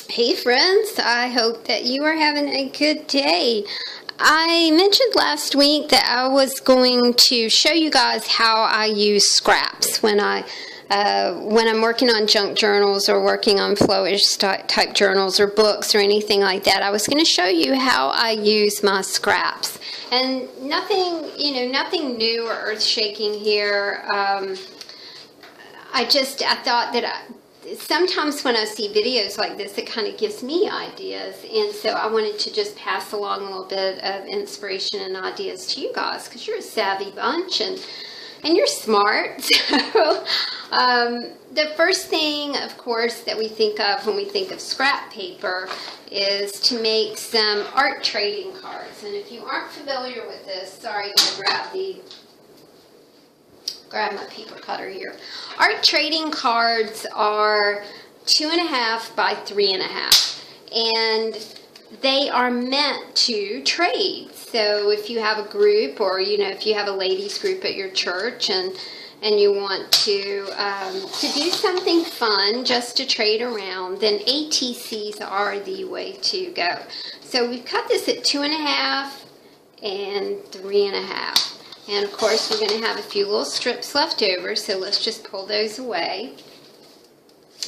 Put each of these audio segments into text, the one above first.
Hey friends, I hope that you are having a good day. I mentioned last week that I was going to show you guys how I use scraps when I'm working on junk journals or working on flowish type journals or books or anything like that. I was going to show you how I use my scraps, and nothing new or earth-shaking here. I thought that sometimes when I see videos like this, it kind of gives me ideas, and so I wanted to just pass along a little bit of inspiration and ideas to you guys, because you're a savvy bunch and you're smart. So the first thing, of course, that we think of when we think of scrap paper is to make some art trading cards. And if you aren't familiar with this, sorry, I grab my paper cutter here. Art trading cards are 2.5 by 3.5, and they are meant to trade. So if you have a group, or if you have a ladies group at your church and you want to do something fun just to trade around, then ATCs are the way to go. So we've cut this at 2.5 and 3.5. And of course, we're going to have a few little strips left over, so let's just pull those away.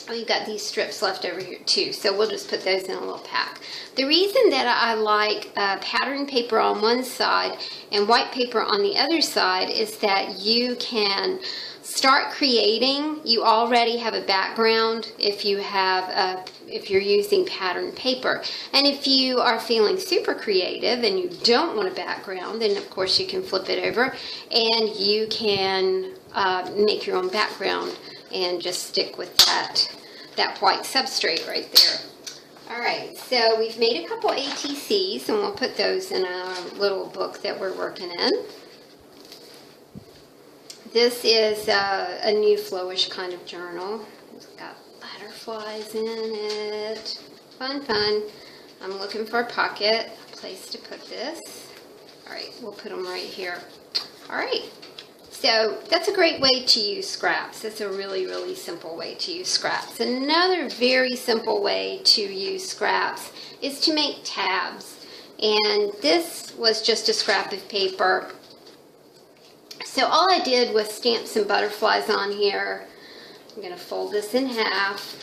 We've got these strips left over here too, so we'll just put those in a little pack. The reason that I like pattern paper on one side and white paper on the other side is that you can start creating. You already have a background if you're using pattern paper. And if you are feeling super creative and you don't want a background, then of course you can flip it over and you can make your own background and just stick with that white substrate right there. Alright, so we've made a couple ATCs, and we'll put those in our little book that we're working in. This is a new flowish kind of journal. It's got butterflies in it. Fun, fun. I'm looking for a pocket, a place to put this. Alright, we'll put them right here. Alright, so that's a great way to use scraps. It's a really, really simple way to use scraps. Another very simple way to use scraps is to make tabs. And this was just a scrap of paper. So all I did was stamp some butterflies on here. I'm going to fold this in half.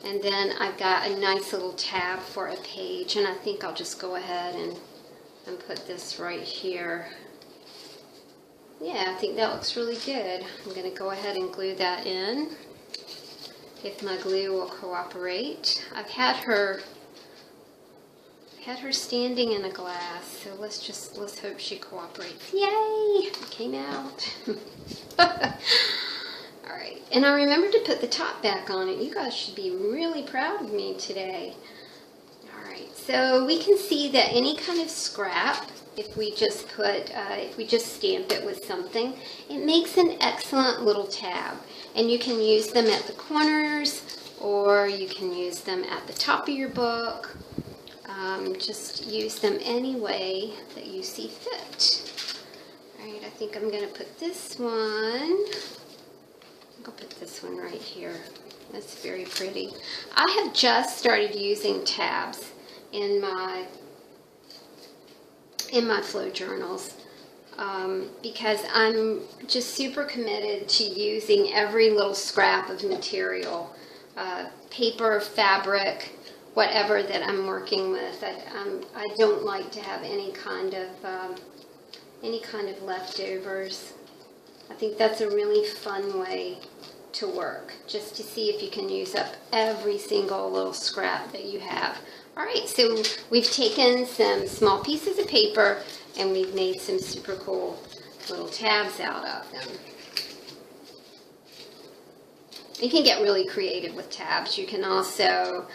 And then I've got a nice little tab for a page. And I think I'll just go ahead and put this right here. Yeah, I think that looks really good. I'm going to go ahead and glue that in, if my glue will cooperate. I've had her standing in a glass, so let's hope she cooperates. Yay! It came out. Alright, and I remembered to put the top back on it. You guys should be really proud of me today. Alright, so we can see that any kind of scrap, if we just stamp it with something, it makes an excellent little tab. And you can use them at the corners, or you can use them at the top of your book. Just use them any way that you see fit. Alright, I think I'm going to put this one, I'll put this one right here. That's very pretty. I have just started using tabs in my flow journals because I'm just super committed to using every little scrap of material, paper, fabric, whatever that I'm working with. I don't like to have any kind of leftovers. I think that's a really fun way to work, just to see if you can use up every single little scrap that you have. Alright, so we've taken some small pieces of paper and we've made some super cool little tabs out of them. You can get really creative with tabs. You can also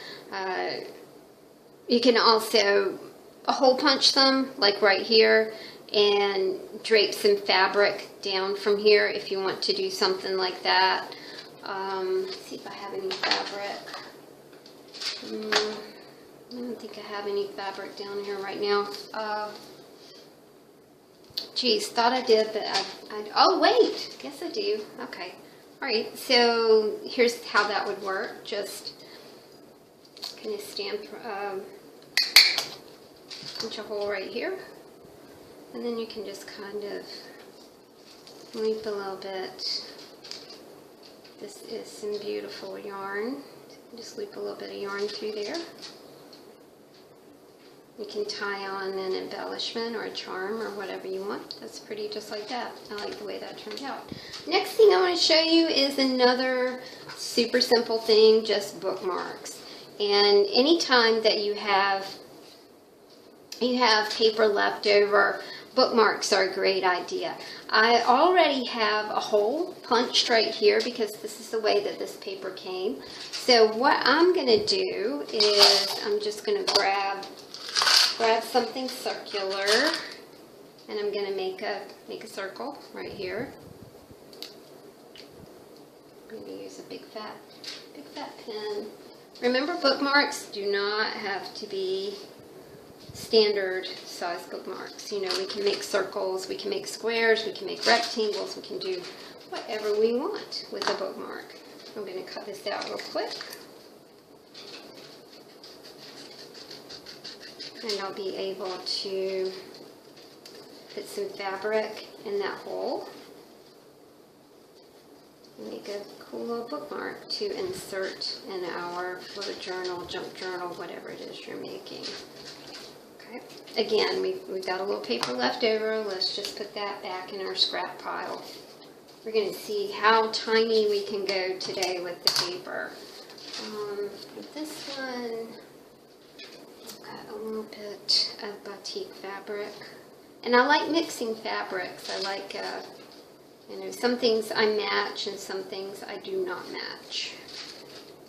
hole punch them, like right here, and drape some fabric down from here if you want to do something like that. Let's see if I have any fabric. I don't think I have any fabric down here right now. Geez, thought I did, but oh wait, yes I do. Okay. Alright, so here's how that would work. Just kind of stamp, punch a hole right here, and then you can just kind of loop a little bit. This is some beautiful yarn. Just loop a little bit of yarn through there. You can tie on an embellishment or a charm or whatever you want. That's pretty just like that. I like the way that turned out. Next thing I want to show you is another super simple thing, just bookmarks. And anytime that you have paper left over, bookmarks are a great idea. I already have a hole punched right here because this is the way that this paper came. So what I'm going to do is I'm just going to grab something circular, and I'm going to make a circle right here. I'm going to use a big fat pen. Remember, bookmarks do not have to be standard size bookmarks. You know, we can make circles, we can make squares, we can make rectangles, we can do whatever we want with a bookmark. I'm going to cut this out real quick. And I'll be able to put some fabric in that hole and make a cool little bookmark to insert in our flow journal, junk journal, whatever it is you're making. Okay. Again, we've got a little paper left over. Let's just put that back in our scrap pile. We're going to see how tiny we can go today with the paper. With this one, a little bit of batik fabric, and I like mixing fabrics. I like, you know, some things I match and some things I do not match.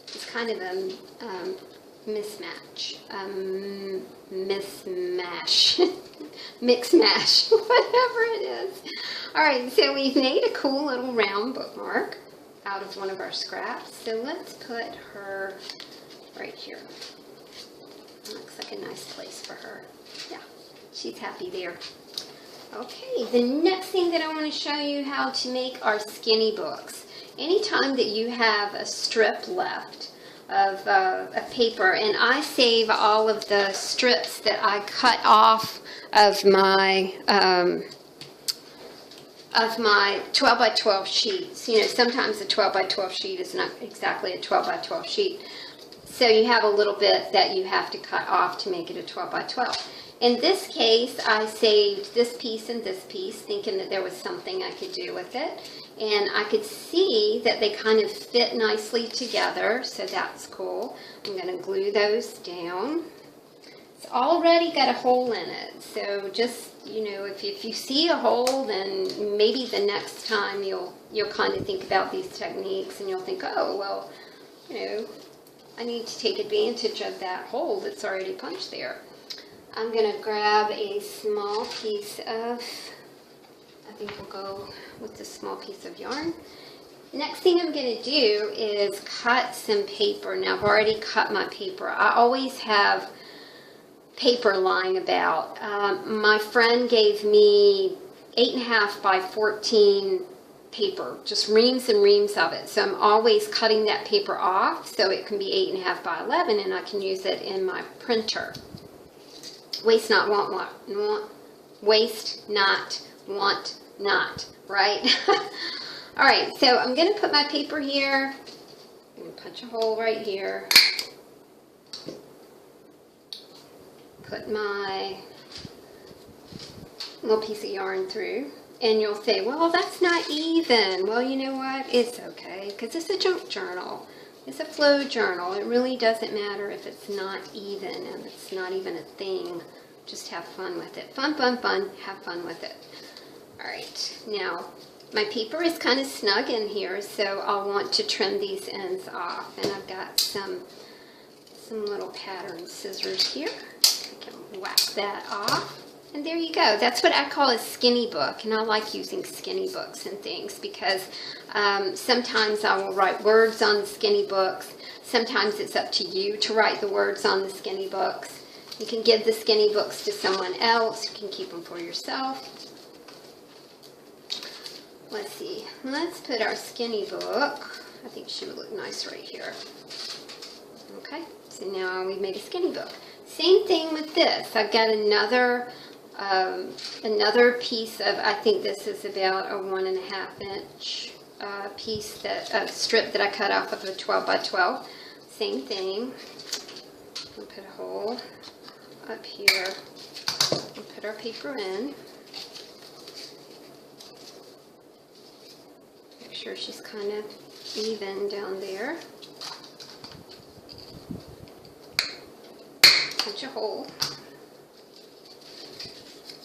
It's kind of a mismatch, mismash, mix mash, whatever it is. All right, so we've made a cool little round bookmark out of one of our scraps. So let's put her right here. Looks like a nice place for her. Yeah, she's happy there. Okay, the next thing that I want to show you how to make are skinny books. Anytime that you have a strip left of paper, and I save all of the strips that I cut off of my 12 by 12 sheets. You know, sometimes a 12 by 12 sheet is not exactly a 12 by 12 sheet. So you have a little bit that you have to cut off to make it a 12 by 12. In this case, I saved this piece and this piece, thinking that there was something I could do with it. And I could see that they kind of fit nicely together, so that's cool. I'm going to glue those down. It's already got a hole in it, so just, you know, if you see a hole, then maybe the next time you'll kind of think about these techniques, and you'll think, oh, well, you know, I need to take advantage of that hole that's already punched there. I'm going to grab a small piece of, I think we'll go with this small piece of yarn. Next thing I'm going to do is cut some paper. Now I've already cut my paper. I always have paper lying about. My friend gave me 8.5 by 14 paper, just reams and reams of it. So I'm always cutting that paper off so it can be 8.5 by 11 and I can use it in my printer. Waste not, want, waste not, want not, right? All right, so I'm going to put my paper here. I'm going to punch a hole right here. Put my little piece of yarn through. And you'll say, well, that's not even. Well, you know what? It's okay, because it's a junk journal. It's a flow journal. It really doesn't matter if it's not even and it's not even a thing. Just have fun with it. Fun, fun, fun. Have fun with it. All right. Now, my paper is kind of snug in here, so I'll want to trim these ends off. And I've got some little pattern scissors here. I can whack that off. And there you go. That's what I call a skinny book. And I like using skinny books and things because sometimes I will write words on the skinny books. Sometimes it's up to you to write the words on the skinny books. You can give the skinny books to someone else. You can keep them for yourself. Let's see. Let's put our skinny book. I think she would look nice right here. Okay. So now we've made a skinny book. Same thing with this. I've got another piece of, I think this is about a 1.5 inch piece, that strip that I cut off of a 12 by 12. Same thing. We'll put a hole up here and put our paper in. Make sure she's kind of even down there. Punch a hole.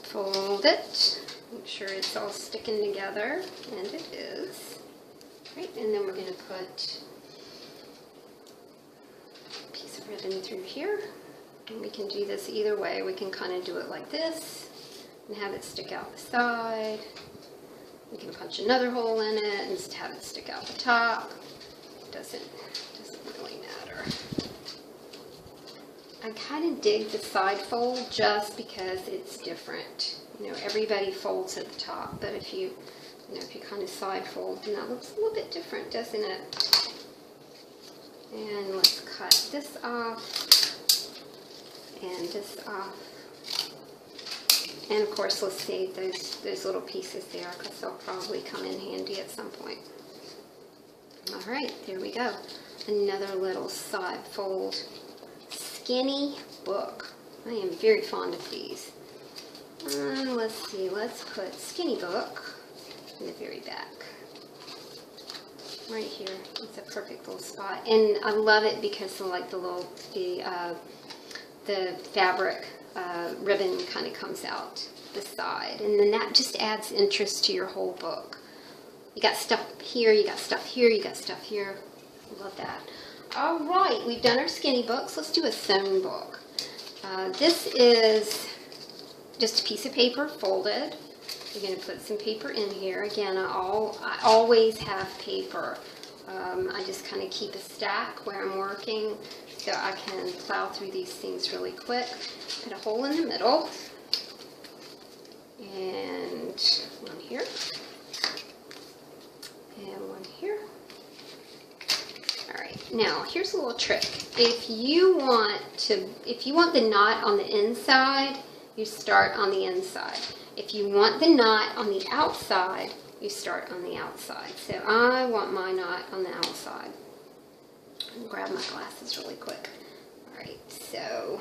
Fold it. Make sure it's all sticking together, and it is. Right, and then we're going to put a piece of ribbon through here. And we can do this either way. We can kind of do it like this and have it stick out the side. We can punch another hole in it and just have it stick out the top. Doesn't really matter. I kind of dig the side fold just because it's different. You know, everybody folds at the top, but if you kind of side fold, then that looks a little bit different, doesn't it? And let's cut this off and this off. And of course, let's save those little pieces there because they'll probably come in handy at some point. All right, there we go. Another little side fold skinny book. I am very fond of these. Let's see, let's put skinny book in the very back. Right here. It's a perfect little spot. And I love it because of like the fabric ribbon kind of comes out the side. And then that just adds interest to your whole book. You got stuff here, you got stuff here, you got stuff here. I love that. All right, we've done our skinny books. Let's do a sewn book. This is just a piece of paper folded. You're going to put some paper in here. Again, I always have paper. I just kind of keep a stack where I'm working so I can plow through these things really quick. Put a hole in the middle. And one here. And one here. Alright, now here's a little trick. If you want the knot on the inside, you start on the inside. If you want the knot on the outside, you start on the outside. So I want my knot on the outside. I'll grab my glasses really quick. Alright, so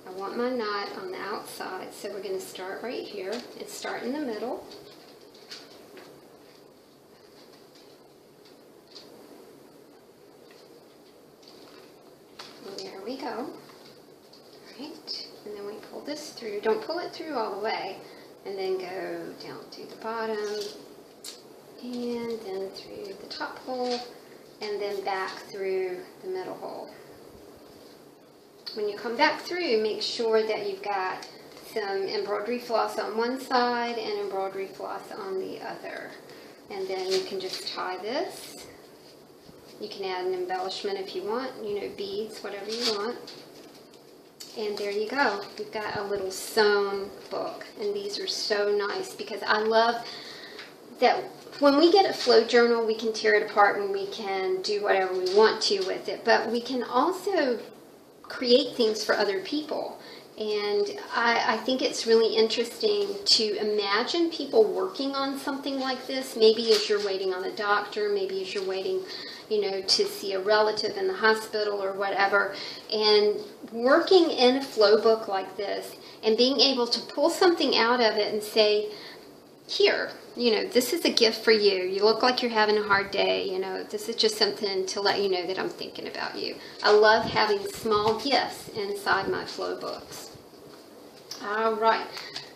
I want my knot on the outside. So we're going to start right here and start in the middle. And there we go. Alright, and then we pull this through. Don't pull it through all the way. And then go down to the bottom, and then through the top hole, and then back through the middle hole. When you come back through, make sure that you've got some embroidery floss on one side and embroidery floss on the other. And then you can just tie this. You can add an embellishment if you want, you know, beads, whatever you want. And there you go. We've got a little sewn book. And these are so nice because I love that when we get a flow journal, we can tear it apart and we can do whatever we want to with it. But we can also create things for other people. And I think it's really interesting to imagine people working on something like this. Maybe as you're waiting on a doctor, maybe as you're waiting, you know, to see a relative in the hospital or whatever, and working in a flow book like this and being able to pull something out of it and say, here, you know, this is a gift for you. You look like you're having a hard day, you know, this is just something to let you know that I'm thinking about you. I love having small gifts inside my flow books. All right,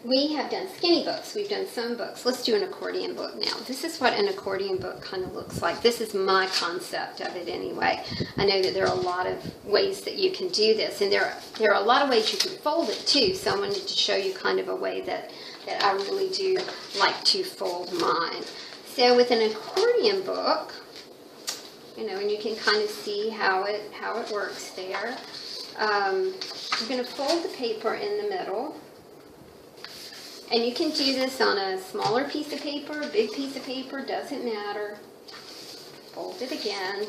we have done skinny books, we've done sewn books. Let's do an accordion book now. This is what an accordion book kind of looks like. This is my concept of it anyway. I know that there are a lot of ways that you can do this, and there are a lot of ways you can fold it too. So I wanted to show you kind of a way that I really do like to fold mine. So with an accordion book, you know, and you can kind of see how it works there. You're going to fold the paper in the middle, and you can do this on a smaller piece of paper, a big piece of paper, doesn't matter. Fold it again,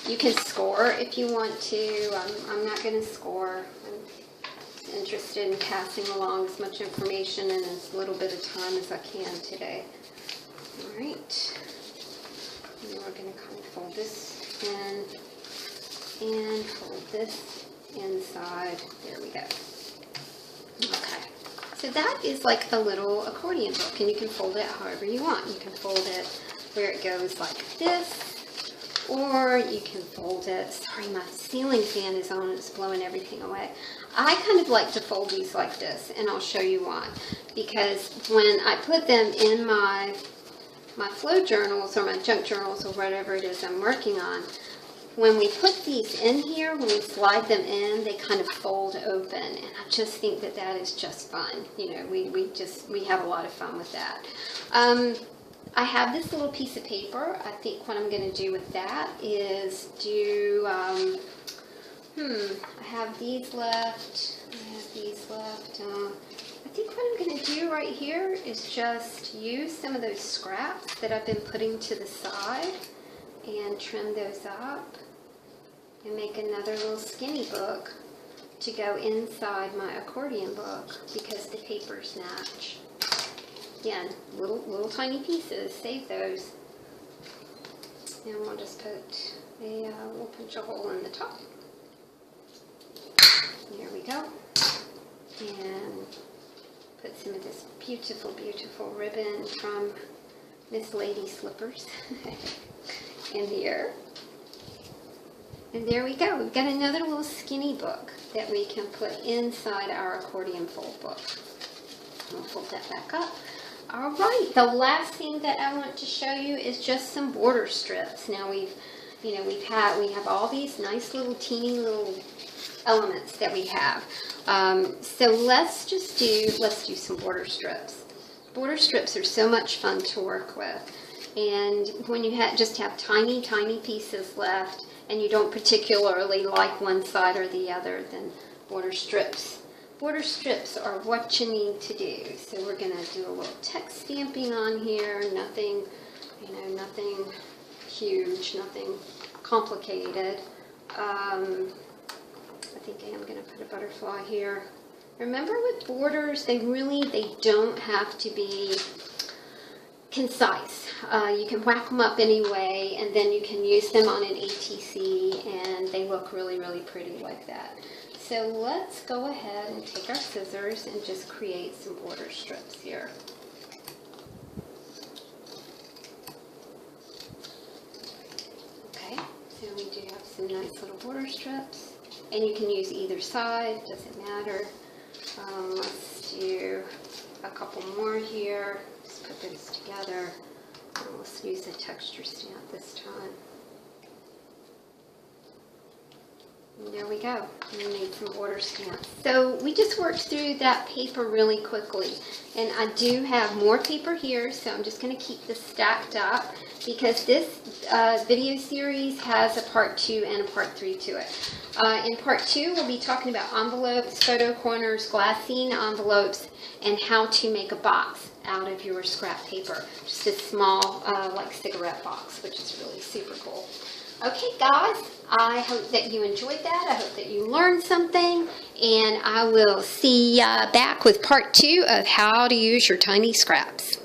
You can score if you want to. I'm not going to score. I'm interested in passing along as much information in as little bit of time as I can today. All right. And then we're going to kind of fold this in and fold this inside. There we go. Okay. So that is like a little accordion book, and you can fold it however you want. You can fold it where it goes like this, or you can fold it, sorry, my ceiling fan is on, it's blowing everything away. I kind of like to fold these like this, and I'll show you why. Because when I put them in my flow journals or my junk journals or whatever it is I'm working on, when we put these in here, when we slide them in, they kind of fold open, and I just think that that is just fun. You know, we have a lot of fun with that. I have this little piece of paper. I think what I'm going to do with that is do, I have these left. I think what I'm going to do right here is just use some of those scraps that I've been putting to the side and trim those up and make another little skinny book to go inside my accordion book because the papers match. Again, little tiny pieces, save those. And we'll just put we'll punch a hole in the top. There we go. And put some of this beautiful, beautiful ribbon from Miss Lady Slippers in here. And there we go. We've got another little skinny book that we can put inside our accordion fold book. We'll fold that back up. All right, the last thing that I want to show you is just some border strips. Now we have all these nice little teeny little elements that we have. So let's do some border strips. Border strips are so much fun to work with, and when you just have tiny pieces left, and you don't particularly like one side or the other, then border strips are what you need to do. So we're going to do a little text stamping on here. Nothing huge, nothing complicated. I think I am going to put a butterfly here. Remember with borders, they don't have to be concise. You can whack them up anyway, and then you can use them on an ATC, and they look really, really pretty like that. So let's go ahead and take our scissors and just create some border strips here. Okay, so we do have some nice little border strips, and you can use either side, doesn't matter. Let's do a couple more here. Just put those together, and let's use a texture stamp this time. And there we go. We made some border stamps. So we just worked through that paper really quickly. And I do have more paper here, so I'm just going to keep this stacked up because this video series has a part 2 and a part 3 to it. In part 2, we'll be talking about envelopes, photo corners, glassine envelopes, and how to make a box out of your scrap paper. Just a small, like cigarette box, which is really super cool. Okay, guys, I hope that you enjoyed that. I hope that you learned something, and I will see you back with part 2 of how to use your tiny scraps.